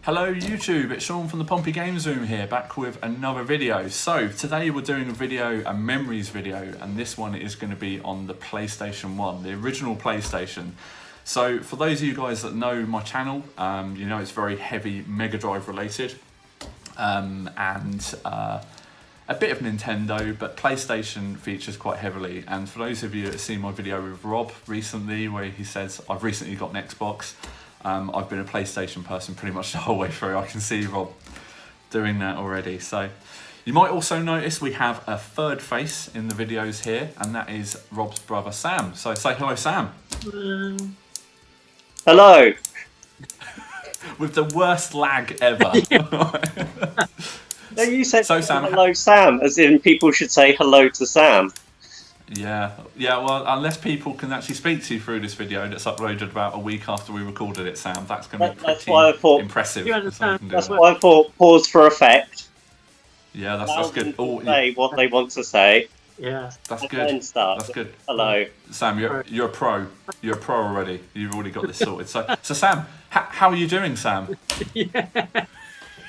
Hello YouTube, it's Sean from the Pompey Games Room here, back with another video. So today we're doing a memories video, and this one is going to be on the PlayStation 1, the original PlayStation. So for those of you guys that know my channel, you know it's very heavy Mega Drive related, and a bit of Nintendo, but PlayStation features quite heavily. And for those of you that have seen my video with Rob recently, where he says I've recently got an Xbox, I've been a PlayStation person pretty much the whole way through. I can see Rob doing that already. So you might also notice we have a third face in the videos here, and that is Rob's brother Sam. So say hello, Sam. Hello. With the worst lag ever. No, you said so, Sam, hello, Sam, as in people should say hello to Sam. Yeah, well, unless people can actually speak to you through this video that's uploaded about a week after we recorded it, Sam, that's going to be pretty impressive. That's why I thought pause for effect. Yeah, that's good. Say what they want to say. Yeah, that's good. Then start. That's good. Hello, Sam. You're a pro. You're a pro already. You've already got this sorted. So Sam, how are you doing, Sam? Yeah.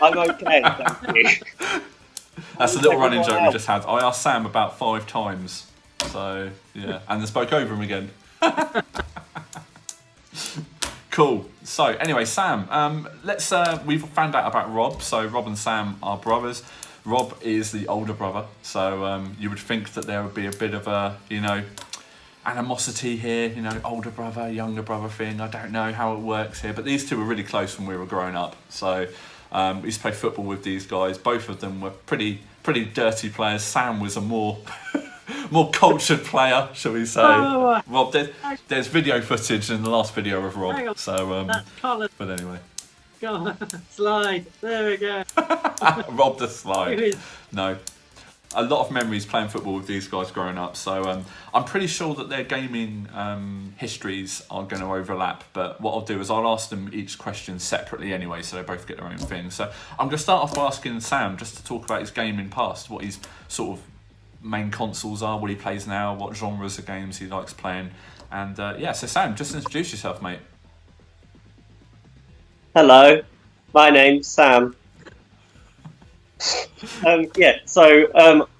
I'm okay. Thank you. That's a little running joke we just had. I asked Sam about 5 times. So yeah, and then spoke over him again. Cool. So anyway, Sam, we've found out about Rob. So Rob and Sam are brothers. Rob is the older brother, so you would think that there would be a bit of a, animosity here, older brother, younger brother thing. I don't know how it works here, but these two were really close when we were growing up. So we used to play football with these guys. Both of them were pretty dirty players. Sam was a more cultured player, shall we say. Rob, there's video footage in the last video of Rob. So, but anyway. Go on, slide. There we go. Rob the slide. No. A lot of memories playing football with these guys growing up. So I'm pretty sure that their gaming histories are going to overlap. But what I'll do is I'll ask them each question separately anyway, so they both get their own thing. So I'm going to start off by asking Sam just to talk about his gaming past, what his sort of main consoles are, what he plays now, what genres of games he likes playing. And so Sam, just introduce yourself, mate. Hello, my name's Sam.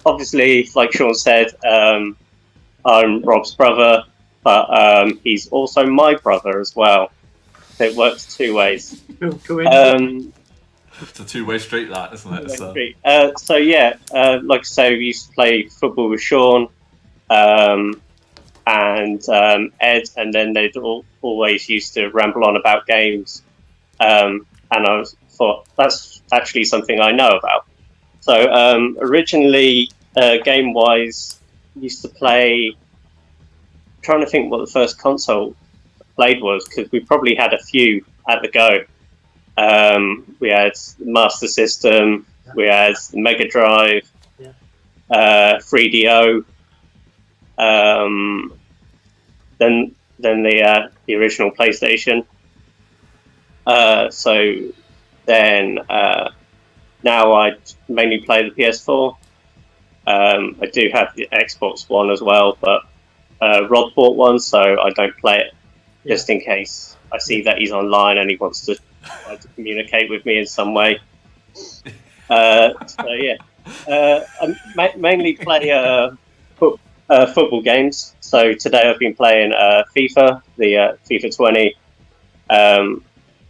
Obviously, like Sean said, I'm Rob's brother, but he's also my brother as well. It works 2 ways. It's a two-way street, that, isn't it? Like I say, we used to play football with Sean and Ed, and then they'd always used to ramble on about games. And I thought, that's actually something I know about. So originally, game-wise, used to play... I'm trying to think what the first console I played was, because we probably had a few at the go. We had the Master System, we had the Mega Drive, 3DO, then the original PlayStation. Now I mainly play the PS4. I do have the Xbox One as well, but Rob bought one, so I don't play it just in case I see that he's online and he wants to try to communicate with me in some way. I mainly play football games. So today I've been playing FIFA, the FIFA 20.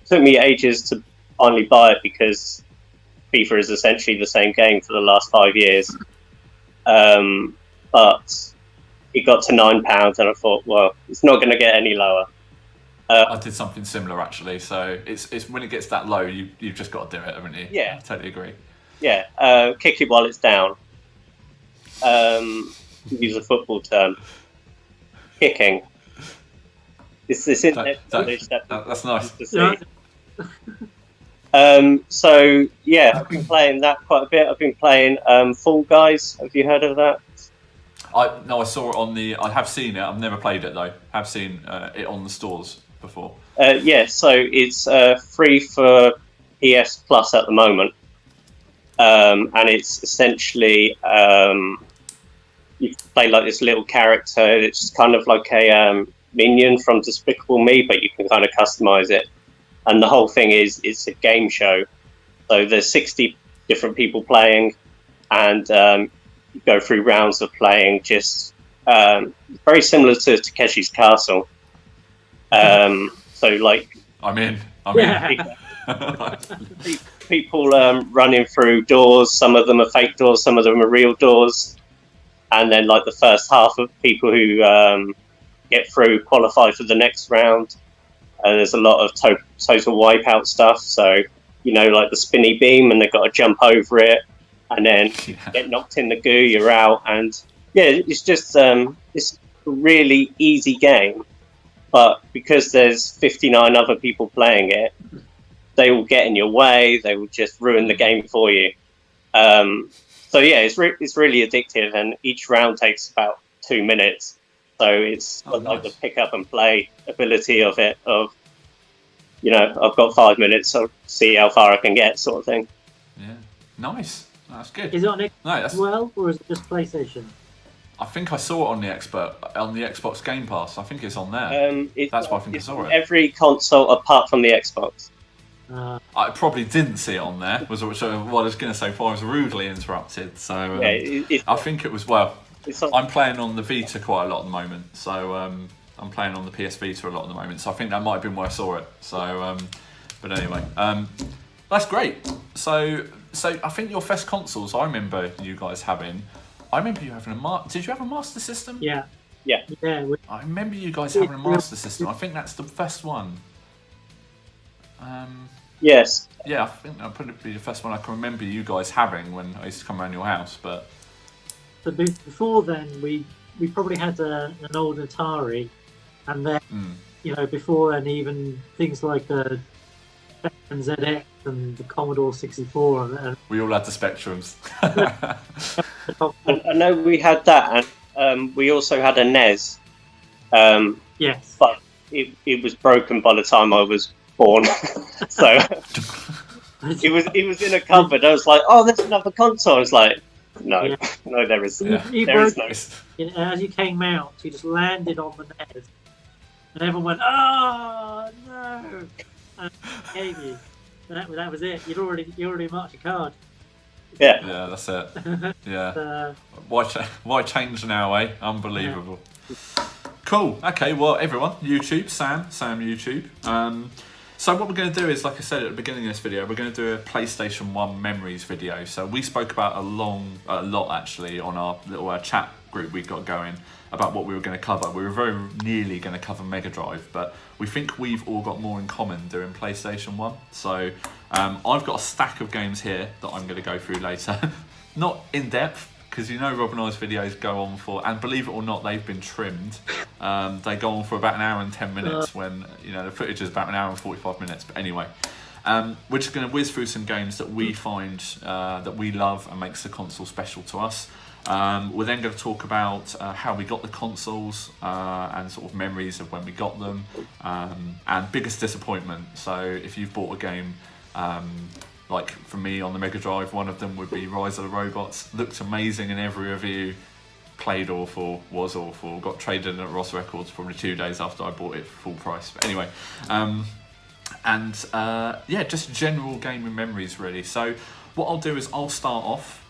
Took me ages to finally buy it because FIFA is essentially the same game for the last 5 years. But it got to £9 and I thought, well, it's not going to get any lower. I did something similar actually, so it's when it gets that low, you've just got to do it, haven't you? Yeah. I totally agree. Yeah, kick it while it's down. Use a football term. Kicking. It's this internet knowledge that's nice. To see. I've been playing that quite a bit. I've been playing Fall Guys. Have you heard of that? I saw it I have seen it. I've never played it though. I've seen it on the stores before. So it's free for PS Plus at the moment, and it's essentially you play like this little character. It's kind of like a minion from Despicable Me, but you can kind of customize it. and the whole thing is it's a game show. So there's 60 different people playing, and you go through rounds of playing, just very similar to Takeshi's Castle. So like, I'm in. people running through doors. Some of them are fake doors, some of them are real doors. And then like the first half of people who get through qualify for the next round. There's a lot of total wipeout stuff. So, like the spinny beam, and they've got to jump over it, and then get knocked in the goo, you're out. And yeah, it's just it's a really easy game. But because there's 59 other people playing it, they will get in your way. They will just ruin the game for you. So yeah, it's really addictive, and each round takes about 2 minutes. So it's like the pick up and play ability of it. I've got 5 minutes, so see how far I can get, sort of thing. Yeah, nice. That's good. Is it on Xbox as well, or is it just PlayStation? I think I saw it on the Xbox Game Pass. I think it's on there. That's why I think I saw it. Every console apart from the Xbox. I probably didn't see it on there. Was what I was going to say before I was rudely interrupted. So I think it was. Well, I'm playing on the Vita quite a lot at the moment. So I'm playing on the PS Vita a lot at the moment. So I think that might have been where I saw it. So, but anyway, that's great. So I think your first consoles, I remember you guys having. I remember you having did you have a Master System? Yeah. I remember you guys having a Master System. I think that's the first one. Yes. Yeah, I think that'll probably be the first one I can remember you guys having when I used to come around your house. But before then, we probably had an old Atari, and then before then, even things like the ZX and the Commodore 64. And we all had the Spectrums. I know we had that, and we also had a NES. Yes. But it was broken by the time I was born. So it was in a cupboard. I was like, oh, there's another console. I was like, no, there is no. As you came out, you just landed on the NES, and everyone went, oh no, and gave you. And that was it. You already marked your card. Yeah, that's it. Yeah. Why change now, eh? Unbelievable. Yeah. Cool. Okay. Well, everyone, YouTube, Sam YouTube. So what we're going to do is, like I said at the beginning of this video, we're going to do a PlayStation 1 memories video. So we spoke about a lot actually on our little chat group we got going about what we were going to cover. We were very nearly going to cover Mega Drive, but we think we've all got more in common doing PlayStation 1. So I've got a stack of games here that I'm going to go through later. Not in depth, because Rob and I's videos go on for, and believe it or not, they've been trimmed. They go on for about an hour and 10 minutes when, the footage is about an hour and 45 minutes. But anyway, we're just going to whiz through some games that we find that we love and makes the console special to us. We're then going to talk about how we got the consoles and sort of memories of when we got them, and biggest disappointment. So if you've bought a game, like for me on the Mega Drive, one of them would be Rise of the Robots. Looked amazing in every review, played awful, was awful, got traded in at Ross Records probably 2 days after I bought it for full price. But anyway, just general gaming memories really. So what I'll do is I'll start off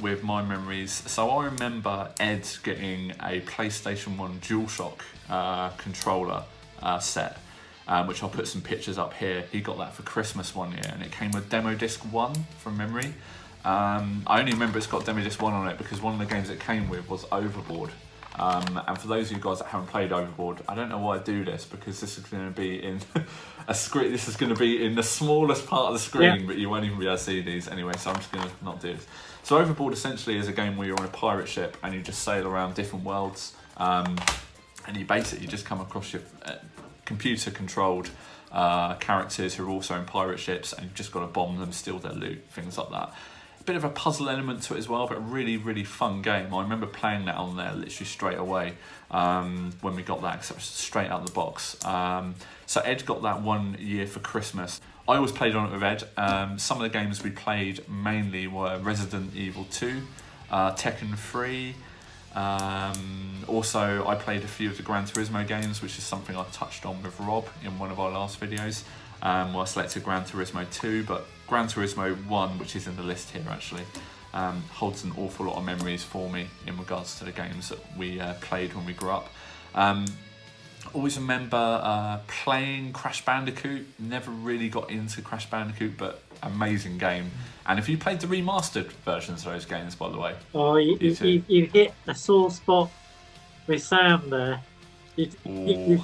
with my memories. So I remember Ed getting a PlayStation 1 DualShock controller set, which I'll put some pictures up here. He got that for Christmas one year, and it came with Demo Disc 1 from memory. I only remember it's got Demo Disc 1 on it because one of the games it came with was Overboard. And for those of you guys that haven't played Overboard, I don't know why I do this, because this is going to be in a screen. This is going to be in the smallest part of the screen, but you won't even be able to see these anyway. So I'm just going to not do this. So Overboard essentially is a game where you're on a pirate ship and you just sail around different worlds, and you basically just come across your computer-controlled characters who are also in pirate ships, and you've just got to bomb them, steal their loot, things like that. A bit of a puzzle element to it as well, but a really, really fun game. I remember playing that on there literally straight away when we got that, because it was straight out of the box. So Ed got that 1 year for Christmas. I always played on it with Ed. Some of the games we played mainly were Resident Evil 2, Tekken 3. Also, I played a few of the Gran Turismo games, which is something I touched on with Rob in one of our last videos. Well, I selected Gran Turismo 2, but Gran Turismo 1, which is in the list here actually, holds an awful lot of memories for me in regards to the games that we played when we grew up. Always remember playing Crash Bandicoot. Never really got into Crash Bandicoot, but amazing game. And if you played the remastered versions of those games, by the way, Oh, you hit a sore spot with Sam there. You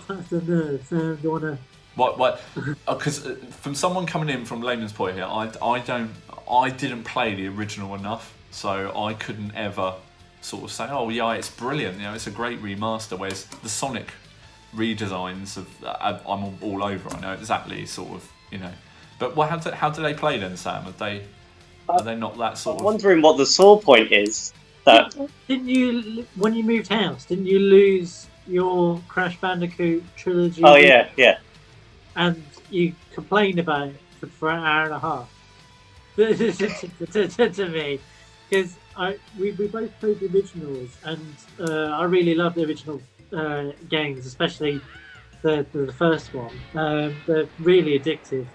touched the nerve. Sam, do you wanna? What? Because from someone coming in from layman's point here, I didn't play the original enough, so I couldn't ever sort of say, oh yeah, it's brilliant. You know, it's a great remaster. Whereas the Sonic redesigns I'm all over. I know exactly sort of, you know. But how do they play then, Sam? Are they not that sort I'm of? wondering what the sore point is. That Didn't you, when you moved house, didn't you lose your Crash Bandicoot trilogy? Oh yeah. And you complained about it for an hour and a half to me, because we both played the originals, and I really love the original games, especially the first one. They're really addictive.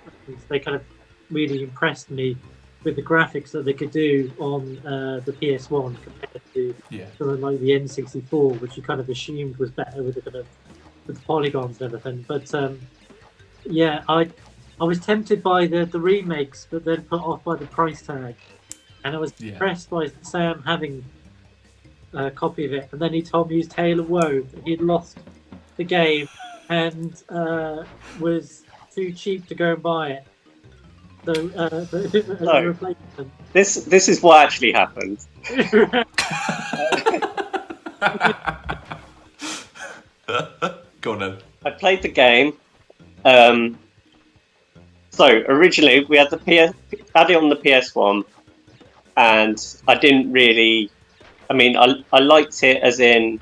They kind of really impressed me with the graphics that they could do on the PS1 compared to something like the N64, which you kind of assumed was better with the kind of with the polygons and everything. But yeah, I was tempted by the remakes, but then put off by the price tag, and I was impressed by Sam having a copy of it, and then he told me his tale of woe that he'd lost the game and was too cheap to go and buy it. So No. replacement. This is what actually happened. Go on then. I played the game. So originally we had had it on the PS1, and I didn't really. I mean, I liked it as in.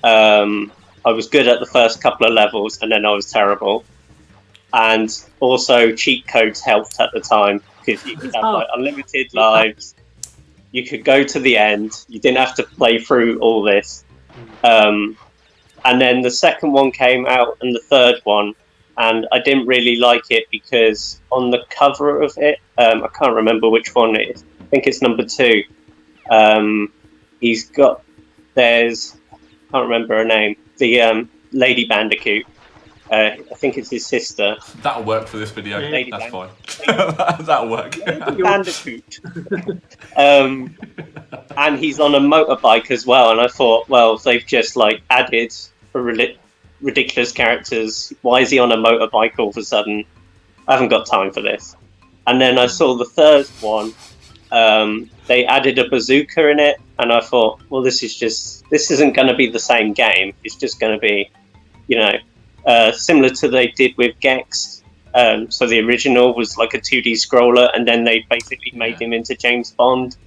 I was good at the first couple of levels, and then I was terrible. And also, cheat codes helped at the time because you could have like unlimited lives. You could go to the end. You didn't have to play through all this. And then the second one came out, and the third one, and I didn't really like it because on the cover of it, I can't remember which one it is. I think it's number 2. I can't remember her name. The Lady Bandicoot. I think it's his sister. That'll work for this video. Lady That's fine. Bandicoot. That'll work. Bandicoot. And he's on a motorbike as well. And I thought, well, they've just like added ridiculous characters. Why is he on a motorbike all of a sudden? I haven't got time for this. And then I saw the third one. They added a bazooka in it, and I thought, well, this isn't going to be the same game. It's just going to be, you know, similar to they did with Gex. So the original was like a 2D scroller, and then they basically made him into James Bond.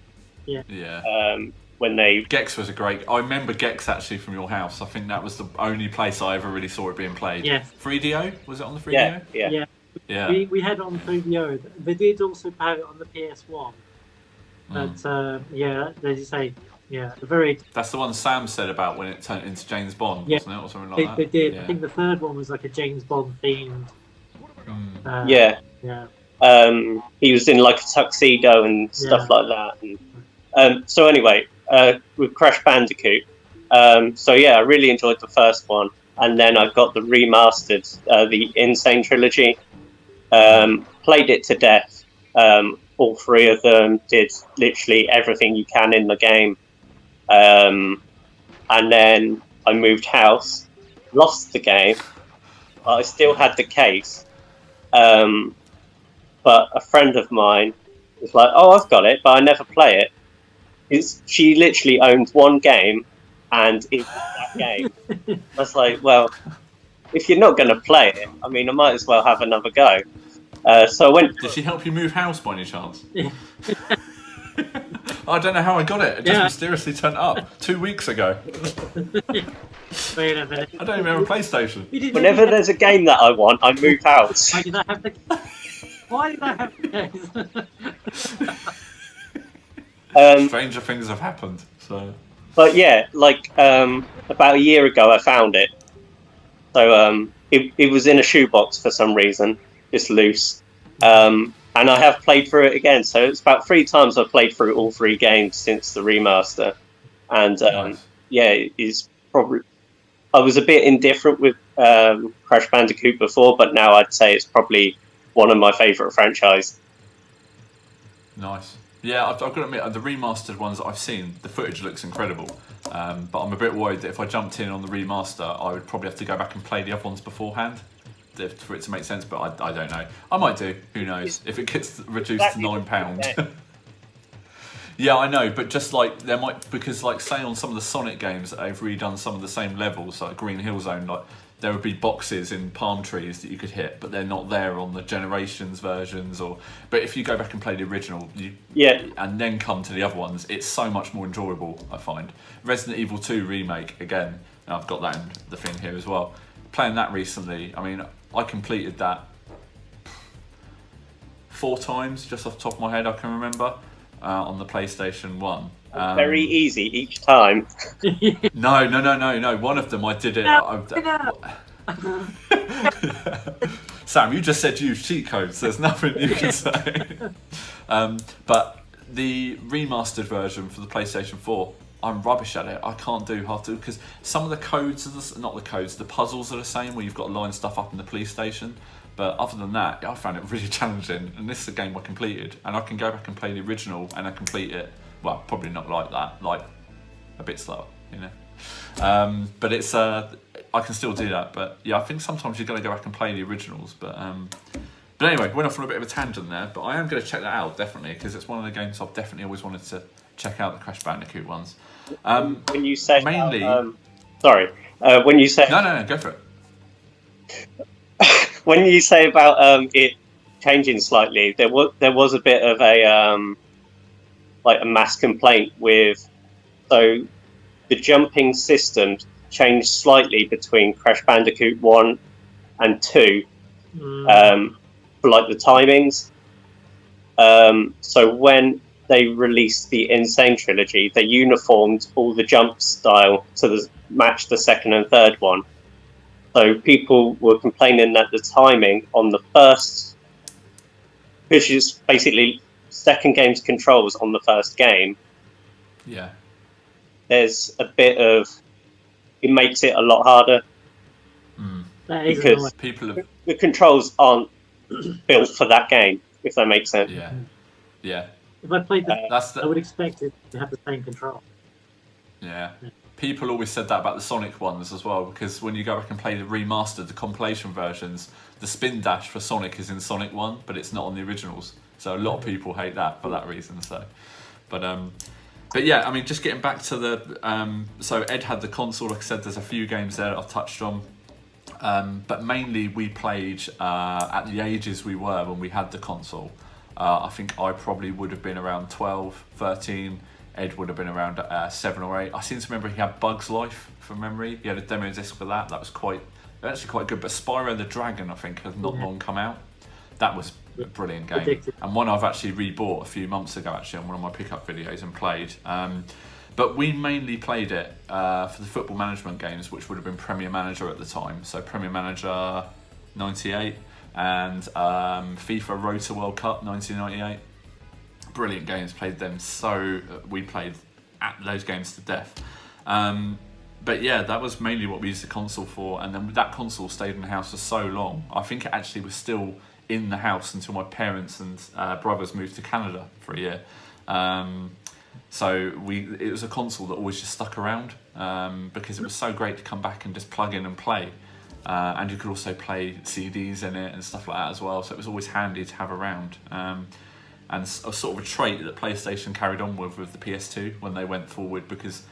When Gex was I remember Gex actually from your house. I think that was the only place I ever really saw it being played. Yeah. 3DO? Was it on the 3DO? Yeah. We had it on 3DO. They did also have it on the PS1. But as you say, very. That's the one Sam said about when it turned into James Bond, wasn't it, or something like that? They did. Yeah. I think the third one was like a James Bond themed. He was in like a tuxedo and stuff like that. And, so anyway, with Crash Bandicoot. I really enjoyed the first one, and then I got the remastered, the Insane Trilogy. Played it to death. All 3 of them did literally everything you can in the game. And then I moved house, lost the game. I still had the case. But a friend of mine was like, oh, I've got it, but I never play it. She literally owns one game, and it's that game. I was like, well, if you're not going to play it, I mean, I might as well have another go. So I went. Did she help you move house by any chance? I don't know how I got it. It just mysteriously turned up 2 weeks ago. Wait a minute. I don't even have a PlayStation. Whenever there's a game that I want, I move house. Why did I have the case? Stranger things have happened. So. But yeah, like about a year ago, I found it. So it was in a shoebox for some reason. it's loose. And I have played through it again, so it's about 3 times I've played through all 3 games since the remaster. And Nice. yeah, it's probably. I was a bit indifferent with Crash Bandicoot before, but now I'd say it's probably one of my favourite franchise. Nice. Yeah, I've got to admit, the remastered ones that I've seen, the footage looks incredible. But I'm a bit worried that if I jumped in on the remaster, I would probably have to go back and play the other ones beforehand for it to make sense. But I don't know. I might do. Who knows? If it gets reduced to £9. Yeah, I know, but just like there might, because like say on some of the Sonic games that they've redone some of the same levels, like Green Hill Zone, like there would be boxes in palm trees that you could hit, but they're not there on the Generations versions. But if you go back and play the original, and then come to the other ones, it's so much more enjoyable. I find Resident Evil 2 remake again. And I've got that in the thing here as well. Playing that recently, I mean, I completed that 4 times just off the top of my head. I can remember. On the PlayStation 1. Very easy each time. No. One of them I did it. Sam, you just said use cheat codes. There's nothing you can say. But the remastered version for the PlayStation 4, I'm rubbish at it. I can't do half to, because some of the codes are the puzzles are the same, where you've got to line stuff up in the police station. But other than that, I found it really challenging. And this is a game I completed, and I can go back and play the original, and I complete it. Well, probably not like that, like a bit slower, you know. But it's I can still do that. But yeah, I think sometimes you've got to go back and play the originals. But anyway, went off on a bit of a tangent there. But I am going to check that out definitely, because it's one of the games I've definitely always wanted to check out, the Crash Bandicoot ones. When you say mainly, when you say no, go for it. When you say about it changing slightly, there was a bit of a like a mass complaint with, so the jumping system changed slightly between Crash Bandicoot 1 and 2 for like the timings. So when they released the Insane Trilogy, they uniformed all the jump style to match the second and third one. So people were complaining that the timing on the first, which is basically second game's controls on the first game. Yeah. There's a bit of, it makes it a lot harder. Because the controls aren't built for that game, if that makes sense. Yeah. If I played I would expect it to have the same control. Yeah. People always said that about the Sonic ones as well, because when you go back and play the remastered, the compilation versions, the spin dash for Sonic is in Sonic 1, but it's not on the originals. So a lot of people hate that for that reason. So, but yeah, I mean, just getting back to the so Ed had the console. Like I said, there's a few games there that I've touched on, but mainly we played at the ages we were when we had the console. I think I probably would have been around 12, 13. Ed would have been around 7 or 8. I seem to remember he had Bug's Life from memory. He had a demo disc for that. That was actually quite good. But Spyro the Dragon, I think, has not long come out. That was a brilliant game. Addictive. And one I've actually rebought a few months ago, actually, on one of my pickup videos and played. But we mainly played it for the football management games, which would have been Premier Manager at the time. So Premier Manager 98 and FIFA Road to World Cup 1998. Brilliant games, played them, so we played at those games to death. But yeah, that was mainly what we used the console for, and then that console stayed in the house for so long. I think it actually was still in the house until my parents and brothers moved to Canada for a year. So it was a console that always just stuck around because it was so great to come back and just plug in and play. And you could also play CDs in it and stuff like that as well, so it was always handy to have around. And a sort of a trait that PlayStation carried on with the PS2 when they went forward, because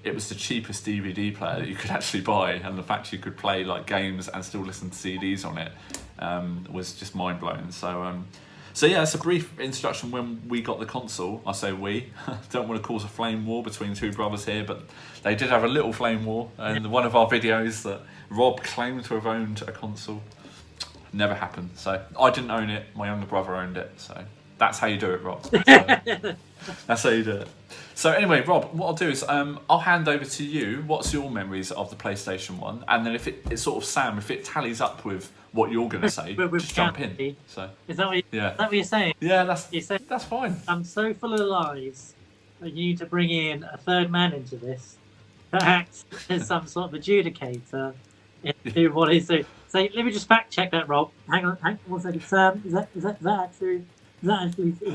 it was the cheapest DVD player that you could actually buy, and the fact you could play like games and still listen to CDs on it was just mind-blowing. So yeah, it's a brief introduction when we got the console. I say we. Don't want to cause a flame war between two brothers here, but they did have a little flame war in one of our videos that Rob claimed to have owned a console. Never happened. So I didn't own it, my younger brother owned it, so That's how you do it, Rob. So, that's how you do it. So anyway, Rob, what I'll do is I'll hand over to you. What's your memories of the PlayStation 1? And then if it's sort of Sam, if it tallies up with what you're going to say, just jump in. So is that what you're saying? Yeah, that's fine. I'm so full of lies that you need to bring in a third man into this to act as some sort of adjudicator into what is it. So let me just fact check that, Rob. Hang on 1 second, Sam. Is that actually? Is that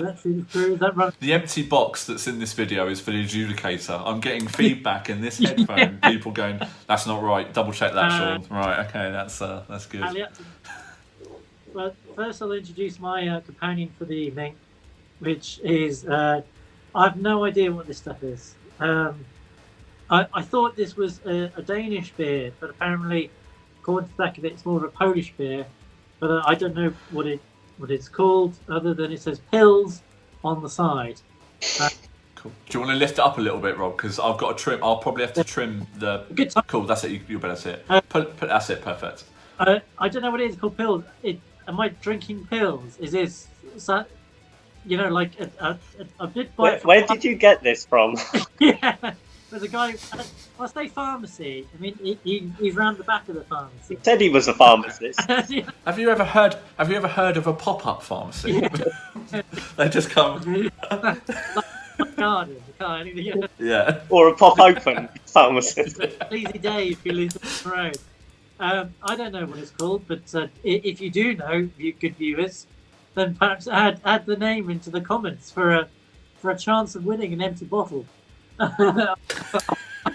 actually true? Is that right? The empty box that's in this video is for the adjudicator. I'm getting feedback in this headphone. People going, "That's not right. Double check that, Sean." Right? Okay, that's good. Well, first I'll introduce my companion for the evening, which is I have no idea what this stuff is. I thought this was a Danish beer, but apparently, according to the back of it, it's more of a Polish beer. But I don't know what it's called, other than it says pills on the side. Cool. Do you want to lift it up a little bit, Rob? Because I've got to trim. I'll probably have to trim the. Good time. Cool. That's it. You better see it. That's it. Perfect. I don't know what it is called. Pills. Am I drinking pills? Is this? Like a bit. Where did you get this from? Yeah. There's a guy. What's the pharmacy? I mean, he's round the back of the pharmacy. He said he was a pharmacist. Yeah. Have you ever heard of a pop-up pharmacy? Yeah. They just come. Garden. Yeah. Or a pop-open pharmacist. Easy day if you lose the road. I don't know what it's called, but if you do know, good viewers, then perhaps add the name into the comments for a chance of winning an empty bottle.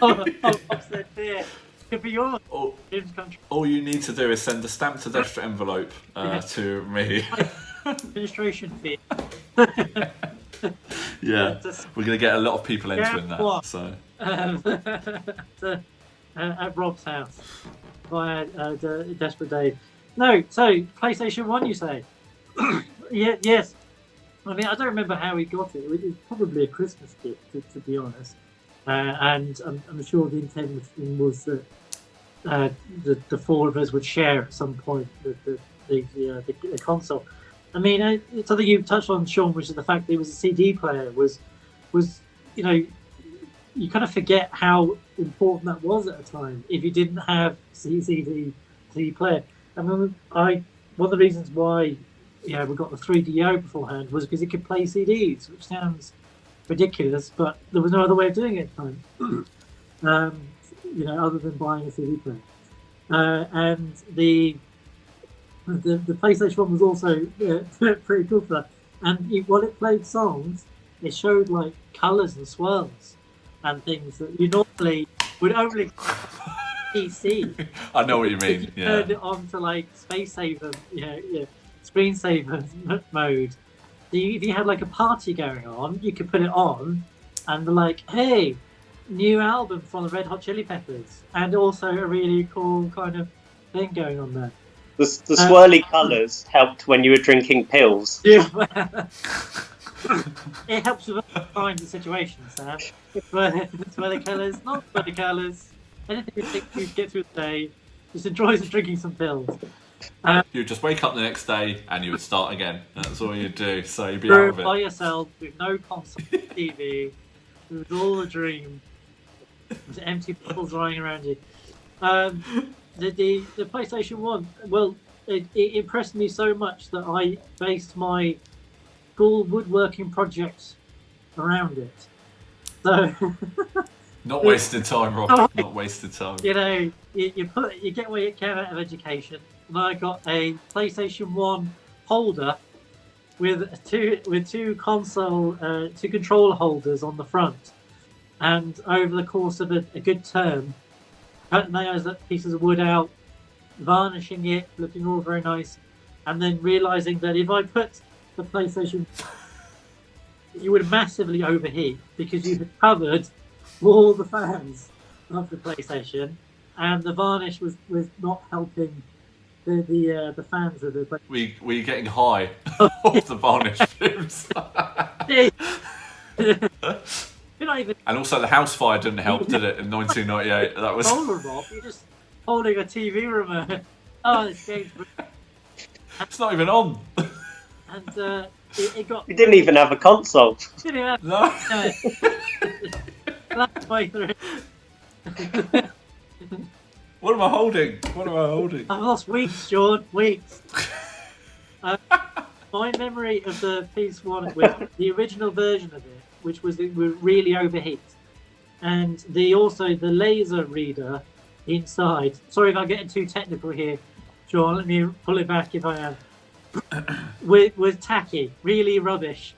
Upset beer. Could be yours. All you need to do is send a stamped adestra envelope to me. Administration fee. Yeah, we're going to get a lot of people entering that. So at Rob's house via Desperate Dave. No, so PlayStation 1, you say? Yeah, yes. I mean, I don't remember how we got it. It was probably a Christmas gift, to be honest. And I'm sure the intent was that the four of us would share at some point the console. I mean, something you touched on, Sean, which is the fact that it was a CD player. Was you kind of forget how important that was at the time if you didn't have CD player. I mean, one of the reasons why we got the 3DO beforehand was because it could play CDs, which sounds ridiculous, but there was no other way of doing it at the time. Other than buying a CD player. And the PlayStation 1 was also pretty cool for that. And while it played songs, it showed like colours and swirls and things that you normally would only PC. I know what you mean. Yeah. Turn it on to like space saver, screensaver mode. If you had like a party going on, you could put it on, and they're like, "Hey, new album from the Red Hot Chili Peppers," and also a really cool kind of thing going on there. The swirly colours helped when you were drinking pills. Yeah. It helps with all kinds of situations, Sam. Swirly colours, not swirly colours. Anything you think you get through the day, just enjoy drinking some pills. You'd just wake up the next day and you would start again. That's all you'd do. So you'd be out of it. By yourself with no console, TV. It was all a dream. There's empty bottles lying around you. The PlayStation 1, well, it impressed me so much that I based my school woodworking project around it. So not wasted time, Rob. Not wasted time. You get what you can out of education. And I got a PlayStation 1 holder with two controller holders on the front. And over the course of a good term, cutting those pieces of wood out, varnishing it, looking all very nice, and then realising that if I put the PlayStation, you would massively overheat because you had covered all the fans of the PlayStation, and the varnish was not helping the fans of the PlayStation. Were you getting high off the varnish fumes? And also the house fire didn't help, did it, in 1998? That was Rob. You're just holding a TV remote. Oh, this game's it's not even on. And it got. You didn't even have a console. Didn't have No. That's way through. What am I holding? What am I holding? I've lost weeks, Sean. Weeks. My memory of the PS1 with the original version of it, which was it would really overheat, and the laser reader inside. Sorry if I'm getting too technical here, Sean. Let me pull it back if I am. was tacky, really rubbish.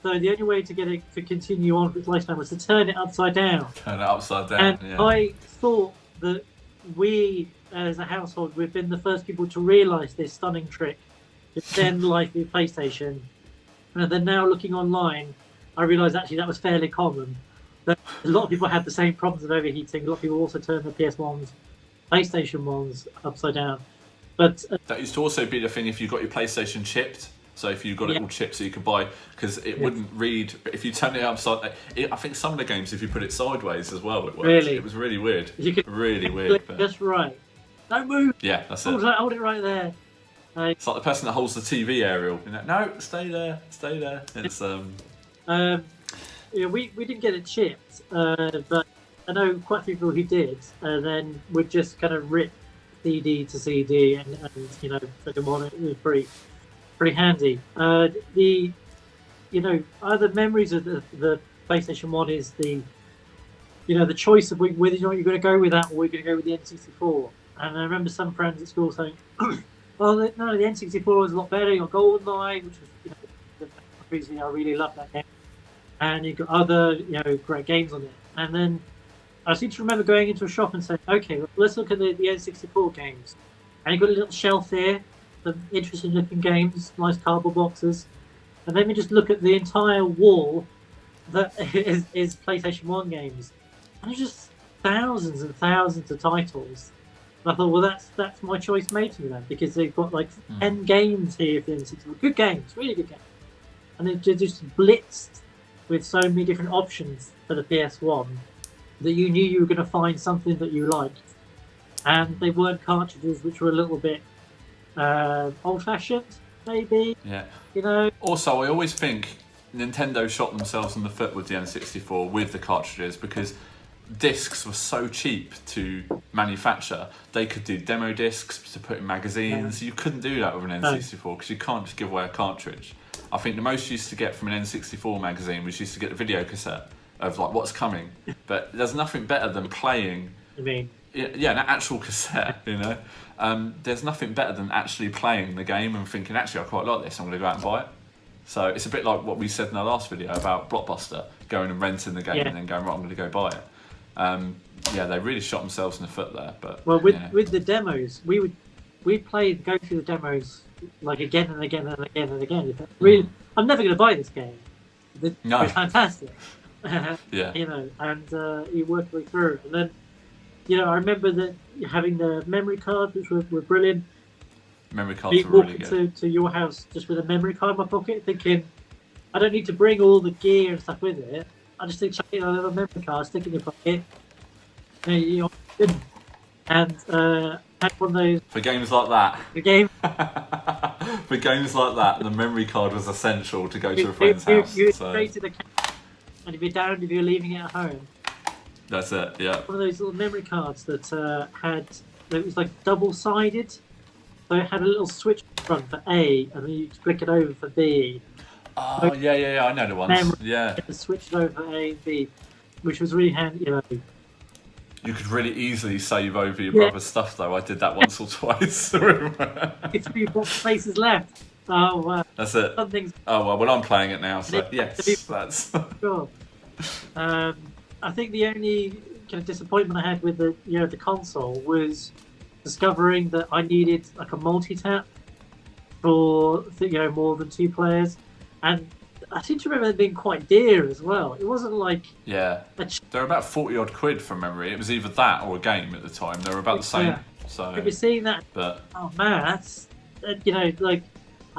So the only way to get it to continue on with its lifespan was to turn it upside down. Turn it upside down. And yeah. I thought that we, as a household, we've been the first people to realise this stunning trick. Extend life with PlayStation, and then now looking online, I realise actually that was fairly common. That a lot of people had the same problems of overheating. A lot of people also turned the PS1s, PlayStation ones upside down. But that used to also be the thing if you got your PlayStation chipped. So if you got it all chipped, so you could buy because it wouldn't read if you turn it upside. I think some of the games, if you put it sideways as well, it worked. Really? It was really weird. You could really weird. But... just right. Don't move. Yeah, that's it. Hold it right there. It's like the person that holds the TV aerial. You know, no, stay there, stay there. It's we didn't get it chipped, but I know quite a few people who did, and then would just kind of rip CD to CD and put them on. It was pretty handy. The other memories of the PlayStation 1 is the choice of whether you're going to go with that or we're going to go with the N64. And I remember some friends at school saying, well, the N64 was a lot better. You got GoldenEye, which was the reason I really loved that game, and you got other great games on it. And then I seem to remember going into a shop and saying, okay, let's look at the N64 games. And you got a little shelf there, some interesting looking games, nice cardboard boxes, and then we just look at the entire wall that is PlayStation 1 games, and there's just thousands and thousands of titles. And I thought, well, that's my choice made for them, because they've got like 10 games here for the N64. Good games, really good games. And they're just blitzed with so many different options for the PS1 that you knew you were going to find something that you liked. And they weren't cartridges which were a little bit old-fashioned, maybe. Yeah. Also, I always think Nintendo shot themselves in the foot with the N64 with the cartridges, because discs were so cheap to manufacture. They could do demo discs to put in magazines. You couldn't do that with an N64 because you can't just give away a cartridge. I think the most you used to get from an N64 magazine was used to get the video cassette of like what's coming. But there's nothing better than playing. I mean, yeah, an actual cassette. There's nothing better than actually playing the game and thinking, actually, I quite like this. I'm going to go out and buy it. So it's a bit like what we said in our last video about Blockbuster, going and renting the game and then going, right, I'm going to go buy it. They really shot themselves in the foot there. But with the demos, we'd go through the demos like again and again and again and again. Really, I'm never going to buy this game. It's fantastic. And you work your way through. And then, I remember that having the memory cards, which were brilliant. Memory cards were really good. To your house just with a memory card in my pocket, thinking, I don't need to bring all the gear and stuff with it. I just think, a little memory card, stick it in your pocket. And had one of those. For games like that. The game. For games like that, the memory card was essential to go to a friend's house. You created a account, and if you're leaving it at home. That's it, yeah. One of those little memory cards that it was like double-sided. So it had a little switch front for A, and then you flick it over for B. Oh, yeah, I know the ones. Yeah. Switch it over for A and B, which was really handy, You could really easily save over your brother's stuff, though. I did that once or twice. It's 3 places left. Oh, wow. That's it. Well, I'm playing it now, so yes, that's... Sure. I think the only kind of disappointment I had with the console was discovering that I needed like a multi-tap for more than 2 players, and I seem to remember them being quite dear as well. It wasn't like they're about 40 odd quid from memory. It was either that or a game at the time. They were about the same. So I've been seeing that. But oh man, that's I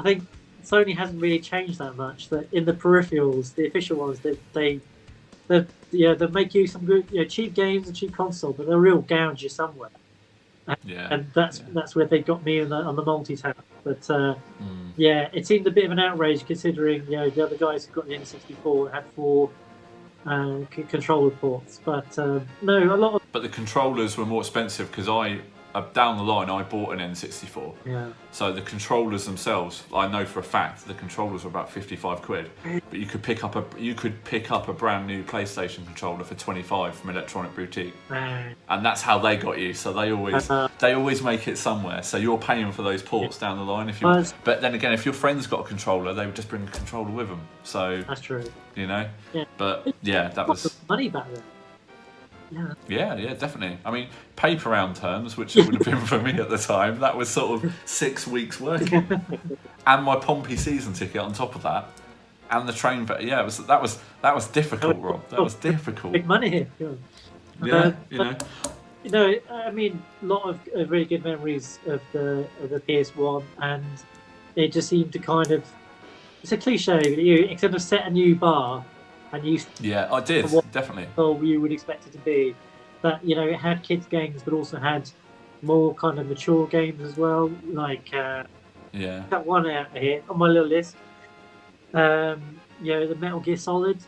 think Sony hasn't really changed that much. That in the peripherals, the official ones, they make you some good cheap games and cheap console, but they'll real gouge you somewhere. And that's where they got me on the multi-tap. But yeah, it seemed a bit of an outrage considering the other guys who got the N64 had 4 controller ports. But no, a lot of But the controllers were more expensive because down the line I bought an N64. yeah. So the controllers themselves, I know for a fact, the controllers were about 55 quid. But you could pick up a brand new PlayStation controller for 25 from Electronic Boutique, and that's how they got you. So they always make it somewhere. So you're paying for those ports down the line. But then again, if your friend's got a controller, they would just bring a controller with them. So That's true. Yeah. But yeah, that Lots was of money back then. Yeah. Yeah, definitely. I mean, paper round terms, which it would have been for me at the time, that was sort of 6 weeks working, and my Pompey season ticket on top of that, and the train. But yeah, that was difficult, Rob. That was difficult. Big money here. Yeah, I mean, a lot of really good memories of the PS1, and it just seemed to kind of, it's a cliche, but it kind of set a new bar. And you I did, definitely. Well, you would expect it to be, but it had kids games, but also had more kind of mature games as well. Like that one out here on my little list. The Metal Gear Solid,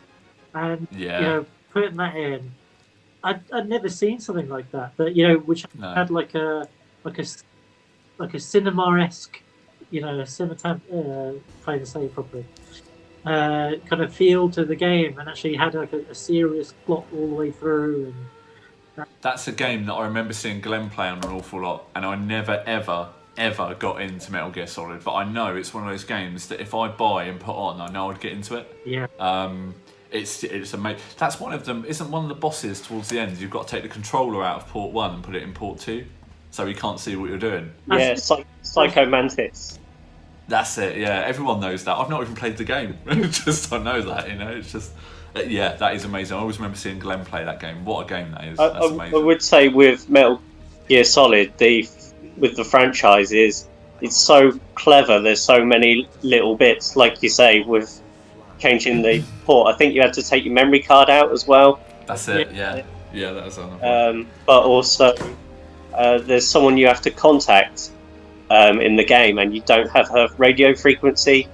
and putting that in, I'd never seen something like that. But which had like a cinema-esque, a trying to say it properly. Kind of feel to the game, and actually had like a serious plot all the way through. And that's a game that I remember seeing Glenn play on an awful lot, and I never ever got into Metal Gear Solid. But I know it's one of those games that if I buy and put on, I know I'd get into it. Yeah. It's amazing. That's one of them. Isn't one of the bosses towards the end? You've got to take the controller out of port 1 and put it in port 2, so he can't see what you're doing. Yeah, Psycho Mantis. That's it, yeah. Everyone knows that. I've not even played the game. Just I know that, It's just, that is amazing. I always remember seeing Glenn play that game. What a game that is. That's amazing. I would say with Metal Gear Solid, with the franchise, it's so clever. There's so many little bits, like you say, with changing the port. I think you had to take your memory card out as well. That's it, yeah. Yeah, that was on. But also, there's someone you have to contact in the game, and you don't have her radio frequency,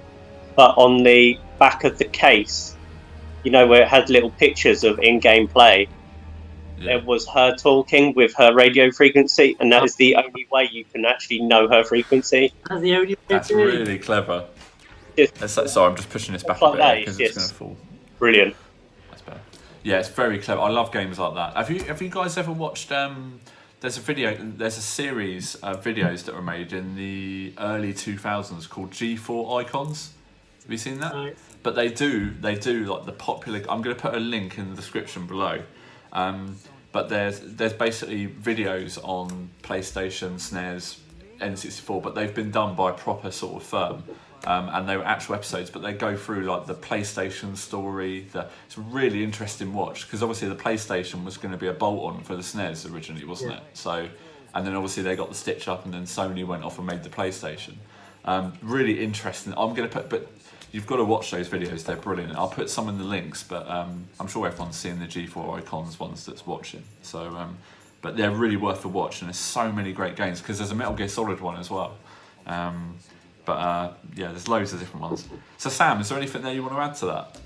but on the back of the case, where it had little pictures of in-game play, there was her talking with her radio frequency, and that is the only way you can actually know her frequency. That's really clever. Sorry, I'm just pushing this back a bit because it's going to fall. Brilliant. That's better. Yeah, it's very clever. I love games like that. Have you guys ever watched? There's a series of videos that were made in the early 2000s called G4 Icons. Have you seen that? Right. But they do like the popular. I'm going to put a link in the description below. But there's basically videos on PlayStation, SNES, N64, but they've been done by a proper sort of firm. And they were actual episodes, but they go through like the PlayStation story. It's a really interesting watch because obviously the PlayStation was going to be a bolt-on for the SNES originally, wasn't it? So, and then obviously they got the stitch up, and then Sony went off and made the PlayStation. Really interesting. But you've got to watch those videos. They're brilliant. I'll put some in the links, but I'm sure everyone's seen the G4 Icons ones that's watching. So, but they're really worth a watch, and there's so many great games because there's a Metal Gear Solid one as well. But there's loads of different ones. So Sam, is there anything there you want to add to that?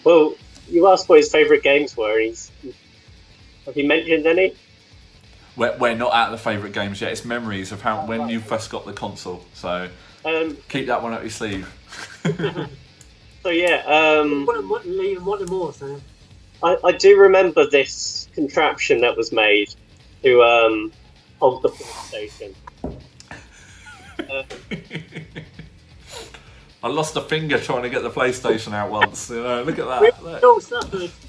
Well, you asked what his favourite games were. Have you mentioned any? We're not at the favourite games yet. It's memories of when you first got the console. So keep that one up your sleeve. So yeah. What more, Sam? I do remember this contraption that was made to hold the PlayStation. I lost a finger trying to get the PlayStation out once. Look at that.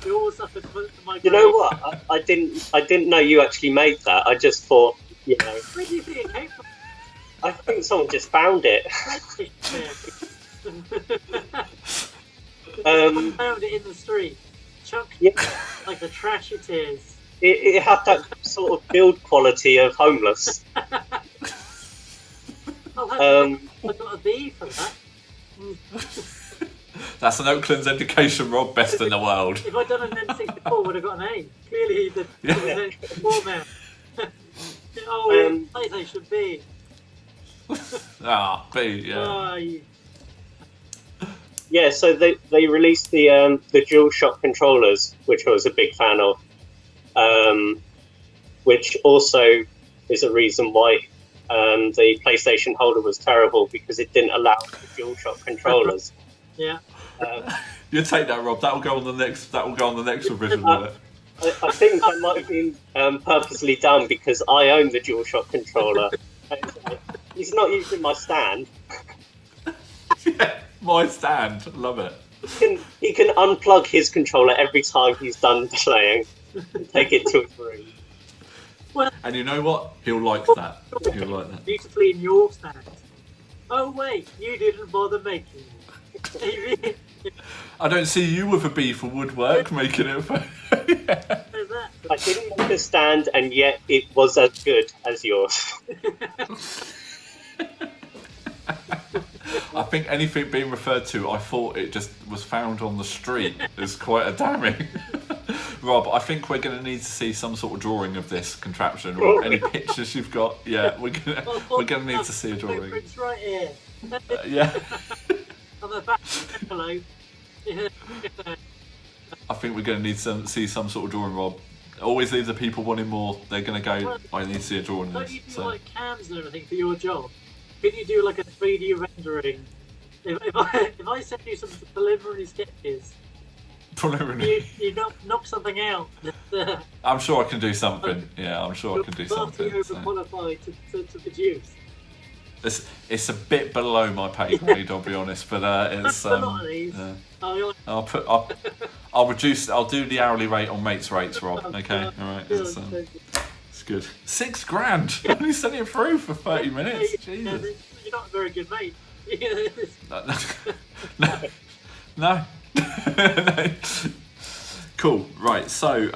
We all suffered for my. You know what? I didn't know you actually made that. I just thought, Where do you think it came from? I think someone just found it. Found it in the street. Chucked like the trash it is. It had that sort of build quality of homeless. I got a B for that. That's an Oakland's education, Rob. Best in the world. If I'd done an N64, would have got an A. Clearly, the N64 man. PlayStation B. B, yeah. Yeah, so they released the DualShock controllers, which I was a big fan of, which also is a reason why the PlayStation holder was terrible, because it didn't allow the DualShock controllers. Yeah. You take that, Rob. That will go on the next. That will go on the next revision, will it? I think that might have been purposely done, because I own the DualShock controller. He's not using my stand. Yeah, my stand. Love it. He can unplug his controller every time he's done playing and take it to his room. Well, and you know what? He'll like that. He'll like that. Beautifully in your stand. Oh wait, you didn't bother making it. I don't see you with a B for woodwork making it. Yeah. I didn't understand, and yet it was as good as yours. I think anything being referred to, I thought it just was found on the street, is quite a damning. Rob, I think we're going to need to see some sort of drawing of this contraption, or any pictures you've got. Yeah, we're going to need to see a drawing. It's right here. Yeah. On the back envelope. I think we're going to need to see some sort of drawing, Rob. Always leave the people wanting more. They're going to go, I need to see a drawing of Don't this. you do like cams and everything for your job? Could you do like a 3D rendering? If I send you some preliminary sketches, you knock something out. I'm sure I can do something. Yeah, I'm sure I can do something. You're overqualified to produce. It's a bit below my pay grade, I'll be honest, but it's. I'll reduce. I'll do the hourly rate on mates rates, Rob. Okay, all right. It's good. $6,000. Only sent it through for 30 minutes. Jesus. You're not a very good mate. No. No. Cool. Right. So,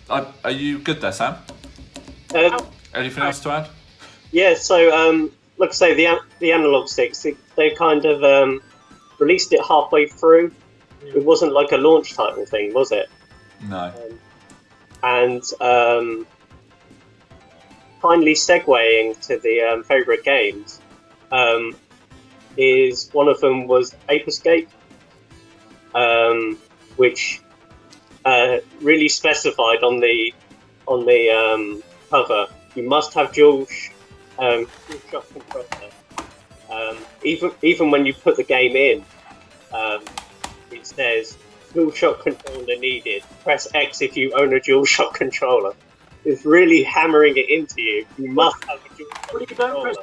are you good there, Sam? Anything else to add? Yeah. So, like I say, the analog sticks, they kind of released it halfway through. It wasn't like a launch title thing, was it? No. And finally segueing to the favourite games, is one of them was Ape Escape, which really specified on the cover, you must have DualShock controller. Even when you put the game in, it says DualShock controller needed. Press X if you own a DualShock controller. It's really hammering it into you. You must have a DualShock controller.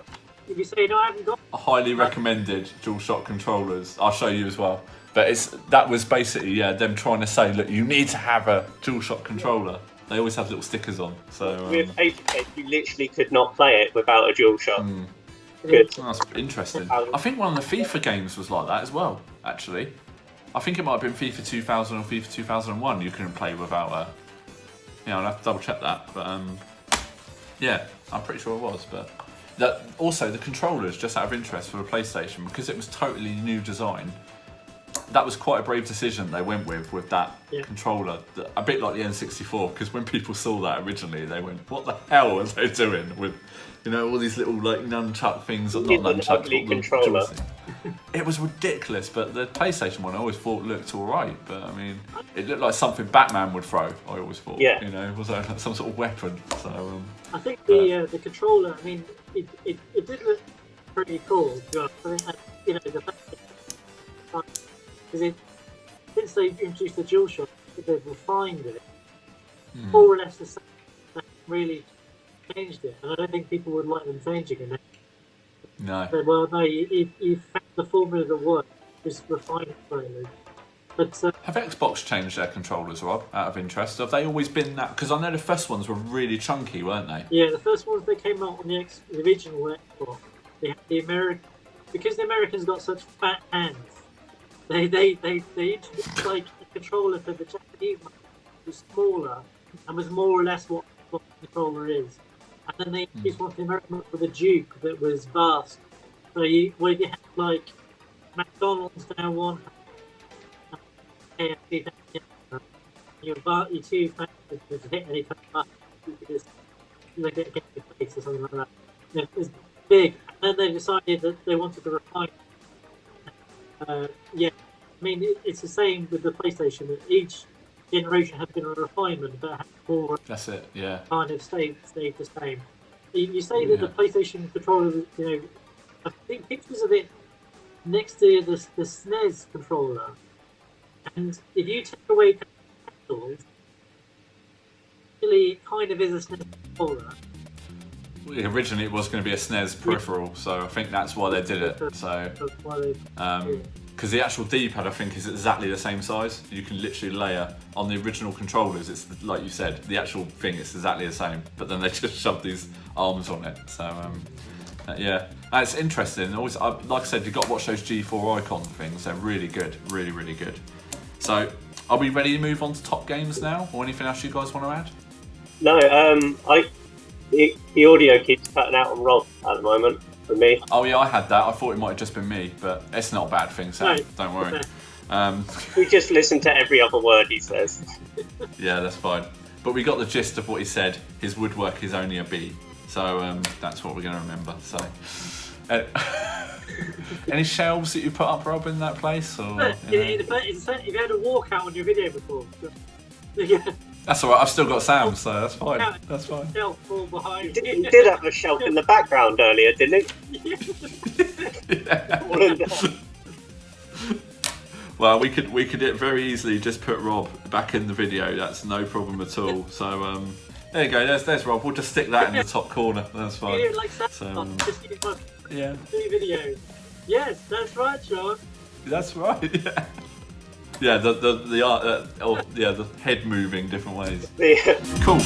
If you say no, I haven't got. Highly recommended DualShock controllers. I'll show you as well. But that was basically them trying to say, look, you need to have a DualShock controller. They always have little stickers on. So with Ape Escape, you literally could not play it without a DualShock. Good. That's interesting. I think one of the FIFA games was like that as well. Actually, I think it might have been FIFA 2000 or FIFA 2001. You couldn't play without a. Yeah, I'll have to double check that. But yeah, I'm pretty sure it was. But also the controllers, just out of interest for the PlayStation, because it was totally new design. That was quite a brave decision they went with that controller, a bit like the N64. Because when people saw that originally, they went, "What the hell are they doing with, all these little like nunchuck things?" Not nunchucks, but controller. It was ridiculous. But the PlayStation one, I always thought looked all right. But I mean, it looked like something Batman would throw. I always thought, was like some sort of weapon. So I think the controller. I mean, it did look pretty cool. The fact because since they introduced the DualShock, they've refined it, more or less the same. That really changed it, and I don't think people would like them changing it. No. But, well, no, you found the formula that works. Just refine it slightly. But have Xbox changed their controllers, Rob? Out of interest, have they always been that? Because I know the first ones were really chunky, weren't they? Yeah, the first ones that came out on the original Xbox, they had because the Americans got such fat hands. They introduced like a controller for the Japanese one, was smaller and was more or less what the controller is. And then they introduced one for the American one with a Duke that was vast. So you had like McDonald's down one, KFC down the other. Your two factors to hit any kind of button, you could just get your face or something like that. big, and then they decided that they wanted to refine. Yeah, I mean it's the same with the PlayStation. That each generation has been a refinement, but has more That's it. Yeah. kind of stayed the same. You say that the Yeah. PlayStation controller, you know, I think pictures of it next to the SNES controller, and if you take away the handles, really it kind of is a SNES controller. Originally, it was going to be a SNES peripheral, so I think that's why they did it. So, That's why they because the actual D-pad, I think, is exactly the same size. You can literally layer on the original controllers. It's like you said, the actual thing is exactly the same, but then they just shoved these arms on it. So, yeah, it's interesting. Always, like I said, you've got to watch those G4 icon things. They're really good, really, really good. So, are we ready to move on to top games now, or anything else you guys want to add? No, the audio keeps cutting out on Rob at the moment for me. Oh yeah, I had that. I thought it might have just been me, but it's not a bad thing, Sam. No, Don't worry. We just listen to every other word he says. Yeah, that's fine. But we got the gist of what he said. His woodwork is only a B, so that's what we're going to remember. So, any shelves that you put up, Rob, in that place? Or, if you had a walkout on your video before, yeah, that's all right. I've still got Sam, so that's fine. That's fine. shelf fall behind. He did have a shelf in the background earlier, didn't he? Yeah. Fallen down. Well, we could very easily just put Rob back in the video. That's no problem at all. So there you go. There's Rob. We'll just stick that in the top corner. That's fine. You do it like that. So, Just use my yeah, video. Yes, that's right, Sean. that's right. Yeah. Yeah, the head moving different ways. Yeah. Cool.